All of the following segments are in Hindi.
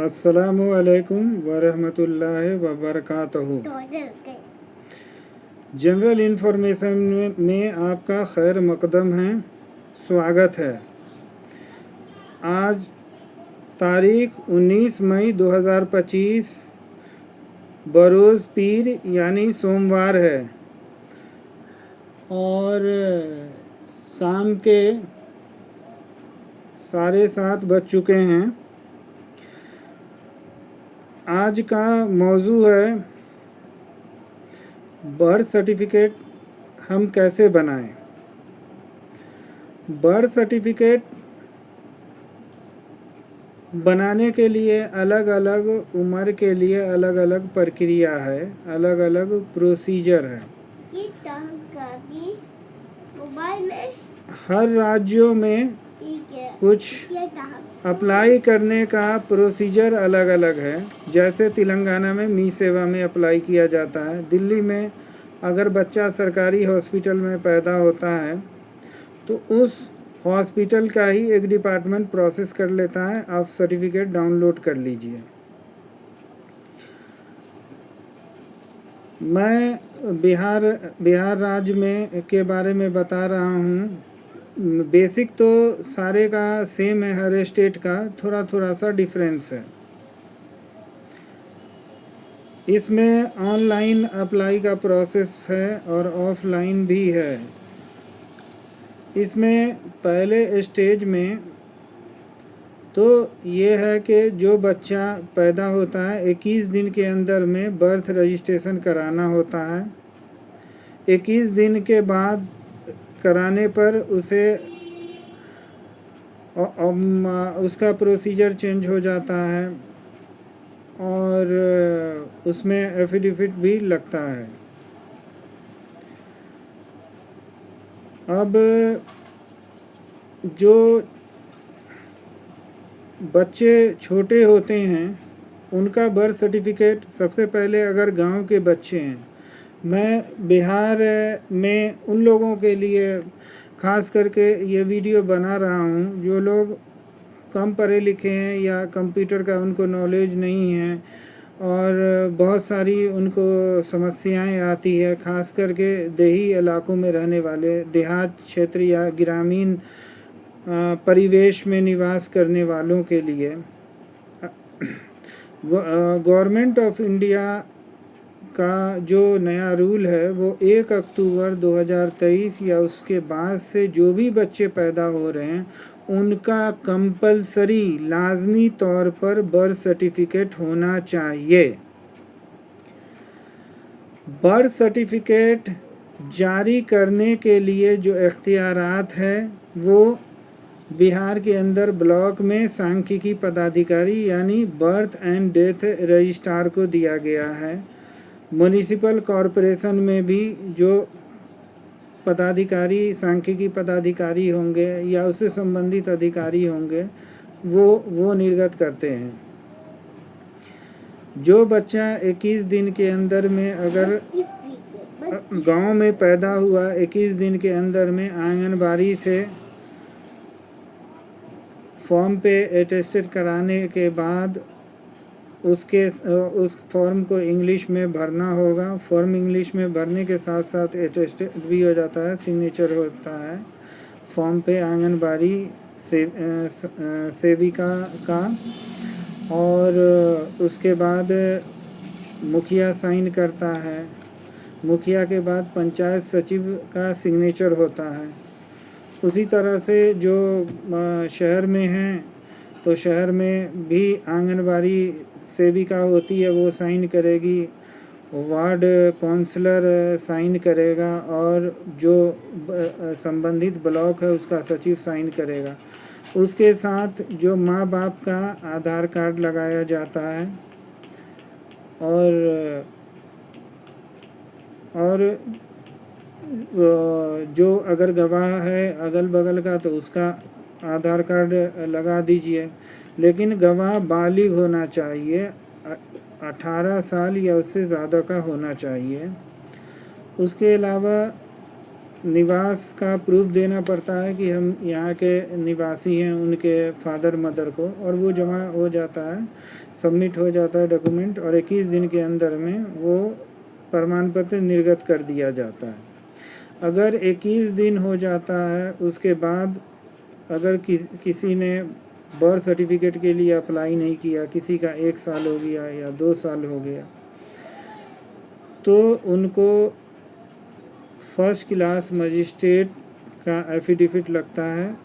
अस्सलामु अलैकुम वरहमतुल्लाहि वबरकातुहू। जनरल इन्फॉर्मेशन में आपका खैर मकदम है, स्वागत है। आज तारीख 19 मई 2025 बरोज़ पीर यानी सोमवार है और शाम के 7:30 बज चुके हैं। आज का मौजू है बर्थ सर्टिफिकेट हम कैसे बनाएं। बर्थ सर्टिफिकेट बनाने के लिए अलग अलग उम्र के लिए अलग अलग प्रक्रिया है, अलग अलग प्रोसीजर है। मोबाइल में हर राज्यों में कुछ अप्लाई करने का प्रोसीजर अलग अलग है। जैसे तेलंगाना में मी सेवा में अप्लाई किया जाता है। दिल्ली में अगर बच्चा सरकारी हॉस्पिटल में पैदा होता है तो उस हॉस्पिटल का ही एक डिपार्टमेंट प्रोसेस कर लेता है। आप सर्टिफिकेट डाउनलोड कर लीजिए। मैं बिहार राज्य में के बारे में बता रहा हूँ। बेसिक तो सारे का सेम है, हर स्टेट का थोड़ा थोड़ा सा डिफरेंस है। इसमें ऑनलाइन अप्लाई का प्रोसेस है और ऑफलाइन भी है। इसमें पहले स्टेज में तो ये है कि जो बच्चा पैदा होता है 21 दिन के अंदर में बर्थ रजिस्ट्रेशन कराना होता है। 21 दिन के बाद कराने पर उसे उसका प्रोसीजर चेंज हो जाता है और उसमें एफिडेविट भी लगता है। अब जो बच्चे छोटे होते हैं उनका बर्थ सर्टिफिकेट सबसे पहले, अगर गांव के बच्चे हैं, मैं बिहार में उन लोगों के लिए ख़ास करके ये वीडियो बना रहा हूँ जो लोग कम पढ़े लिखे हैं या कंप्यूटर का उनको नॉलेज नहीं है और बहुत सारी उनको समस्याएं आती है, ख़ास करके देही इलाकों में रहने वाले, देहात क्षेत्र या ग्रामीण परिवेश में निवास करने वालों के लिए गवर्नमेंट ऑफ इंडिया का जो नया रूल है वो 1 अक्टूबर 2023 या उसके बाद से जो भी बच्चे पैदा हो रहे हैं उनका कंपलसरी लाजमी तौर पर बर्थ सर्टिफिकेट होना चाहिए। बर्थ सर्टिफिकेट जारी करने के लिए जो इख्तियारात है वो बिहार के अंदर ब्लॉक में सांख्यिकी पदाधिकारी यानी बर्थ एंड डेथ रजिस्ट्रार को दिया गया है। म्युनिसिपल कॉरपोरेशन में भी जो पदाधिकारी सांख्यिकी पदाधिकारी होंगे या उससे संबंधित अधिकारी होंगे वो निर्गत करते हैं। जो बच्चा 21 दिन के अंदर में अगर गांव में पैदा हुआ, 21 दिन के अंदर में आंगनबाड़ी से फॉर्म पे अटेस्टेड कराने के बाद उस फॉर्म को इंग्लिश में भरना होगा। फॉर्म इंग्लिश में भरने के साथ साथ अटेस्टेड भी हो जाता है, सिग्नेचर होता है फॉर्म पे आंगनबाड़ी सेविका का और उसके बाद मुखिया साइन करता है। मुखिया के बाद पंचायत सचिव का सिग्नेचर होता है। उसी तरह से जो शहर में हैं तो शहर में भी आंगनबाड़ी सेविका होती है, वो साइन करेगी, वार्ड काउंसलर साइन करेगा और जो संबंधित ब्लॉक है उसका सचिव साइन करेगा। उसके साथ जो माँ बाप का आधार कार्ड लगाया जाता है और जो अगर गवाह है अगल बगल का तो उसका आधार कार्ड लगा दीजिए। लेकिन गवाह बालिग होना चाहिए, 18 साल या उससे ज़्यादा का होना चाहिए। उसके अलावा निवास का प्रूफ देना पड़ता है कि हम यहाँ के निवासी हैं उनके फादर मदर को, और वो जमा हो जाता है, सबमिट हो जाता है डॉक्यूमेंट, और 21 दिन के अंदर में वो प्रमाण पत्र निर्गत कर दिया जाता है। अगर 21 दिन हो जाता है उसके बाद अगर किसी ने बर्थ सर्टिफिकेट के लिए अप्लाई नहीं किया, किसी का 1 साल हो गया या 2 साल हो गया, तो उनको फर्स्ट क्लास मजिस्ट्रेट का एफिडेविट लगता है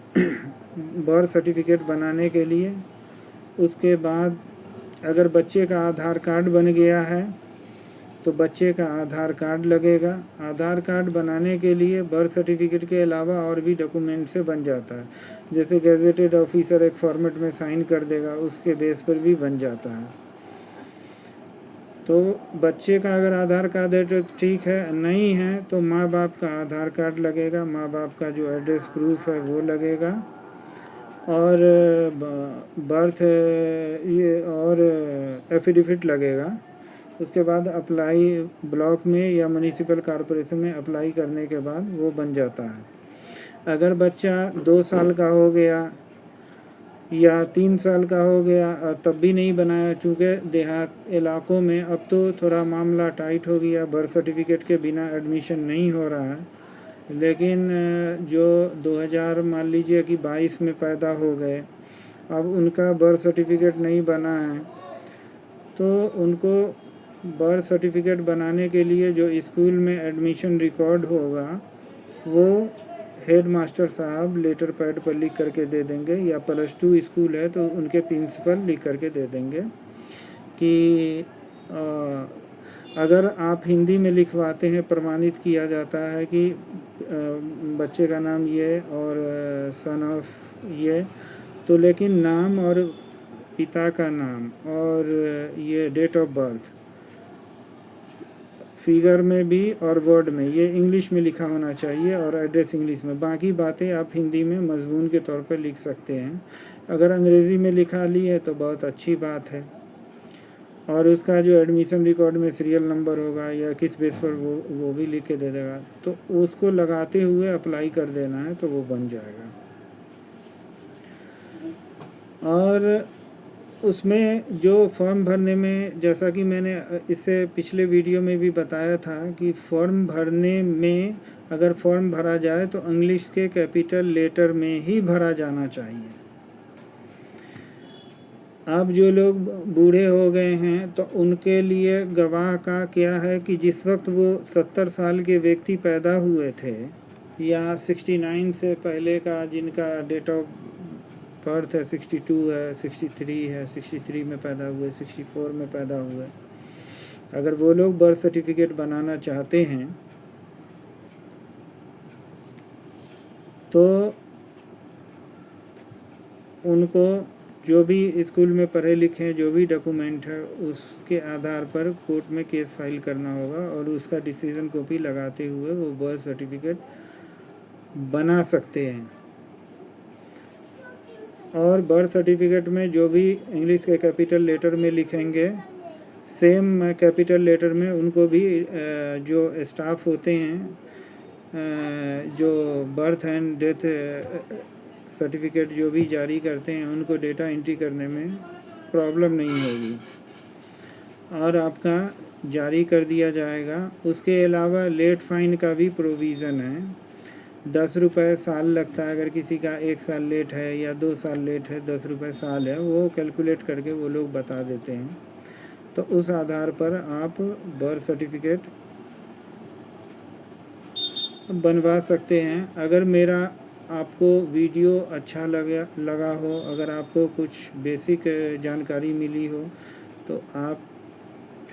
बर्थ सर्टिफिकेट बनाने के लिए। उसके बाद अगर बच्चे का आधार कार्ड बन गया है तो बच्चे का आधार कार्ड लगेगा। आधार कार्ड बनाने के लिए बर्थ सर्टिफिकेट के अलावा और भी डॉक्यूमेंट से बन जाता है, जैसे गैजेटेड ऑफिसर एक फॉर्मेट में साइन कर देगा, उसके बेस पर भी बन जाता है। तो बच्चे का अगर आधार कार्ड है तो ठीक है, नहीं है तो माँ बाप का आधार कार्ड लगेगा, माँ बाप का जो एड्रेस प्रूफ है वो लगेगा, और बर्थ ये और एफिडेविट लगेगा। उसके बाद अप्लाई ब्लॉक में या म्यूनिसिपल कॉरपोरेशन में अप्लाई करने के बाद वो बन जाता है। अगर बच्चा 2 साल का हो गया या 3 साल का हो गया और तब भी नहीं बनाया, चूँकि देहात इलाकों में अब तो थोड़ा मामला टाइट हो गया, बर्थ सर्टिफिकेट के बिना एडमिशन नहीं हो रहा है, लेकिन जो 2000 मान लीजिए कि 22 में पैदा हो गए, अब उनका बर्थ सर्टिफिकेट नहीं बना है, तो उनको बर्थ सर्टिफिकेट बनाने के लिए जो स्कूल में एडमिशन रिकॉर्ड होगा वो हेड मास्टर साहब लेटर पैड पर लिख करके दे देंगे, या +2 स्कूल है तो उनके प्रिंसिपल लिख करके दे देंगे कि अगर आप हिंदी में लिखवाते हैं, प्रमाणित किया जाता है कि बच्चे का नाम ये और सन ऑफ ये, तो लेकिन नाम और पिता का नाम और ये डेट ऑफ बर्थ फिगर में भी और वर्ड में ये इंग्लिश में लिखा होना चाहिए और एड्रेस इंग्लिश में। बाकी बातें आप हिंदी में मजमून के तौर पर लिख सकते हैं। अगर अंग्रेज़ी में लिखा ली है तो बहुत अच्छी बात है। और उसका जो एडमिशन रिकॉर्ड में सीरियल नंबर होगा या किस बेस पर वो भी लिख के दे देगा, तो उसको लगाते हुए अप्लाई कर देना है तो वो बन जाएगा। और उसमें जो फॉर्म भरने में, जैसा कि मैंने इससे पिछले वीडियो में भी बताया था कि फॉर्म भरने में अगर फॉर्म भरा जाए तो इंग्लिश के कैपिटल लेटर में ही भरा जाना चाहिए। अब जो लोग बूढ़े हो गए हैं तो उनके लिए गवाह का क्या है कि जिस वक्त वो 70 साल के व्यक्ति पैदा हुए थे या 69 से पहले का जिनका डेट ऑफ बर्थ है 62 है, 63 है, 63 में पैदा हुए, 64 में पैदा हुए, अगर वो लोग बर्थ सर्टिफिकेट बनाना चाहते हैं तो उनको जो भी स्कूल में पढ़े लिखे जो भी डॉक्यूमेंट है उसके आधार पर कोर्ट में केस फाइल करना होगा और उसका डिसीजन कॉपी लगाते हुए वो बर्थ सर्टिफिकेट बना सकते हैं। और बर्थ सर्टिफिकेट में जो भी इंग्लिश के कैपिटल लेटर में लिखेंगे, सेम कैपिटल लेटर में उनको भी जो स्टाफ होते हैं जो बर्थ एंड डेथ सर्टिफिकेट जो भी जारी करते हैं उनको डेटा एंट्री करने में प्रॉब्लम नहीं होगी और आपका जारी कर दिया जाएगा। उसके अलावा लेट फाइन का भी प्रोविज़न है। 10 रुपये साल लगता है, अगर किसी का 1 साल लेट है या 2 साल लेट है, 10 रुपये साल है, वो कैलकुलेट करके वो लोग बता देते हैं। तो उस आधार पर आप बर्थ सर्टिफिकेट बनवा सकते हैं। अगर मेरा आपको वीडियो अच्छा लगा हो, अगर आपको कुछ बेसिक जानकारी मिली हो, तो आप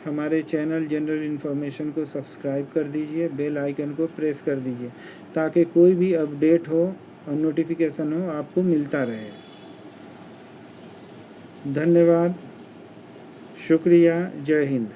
हमारे चैनल जनरल इन्फॉर्मेशन को सब्सक्राइब कर दीजिए, बेल आइकन को प्रेस कर दीजिए ताकि कोई भी अपडेट हो और नोटिफिकेशन हो आपको मिलता रहे। धन्यवाद, शुक्रिया, जय हिंद।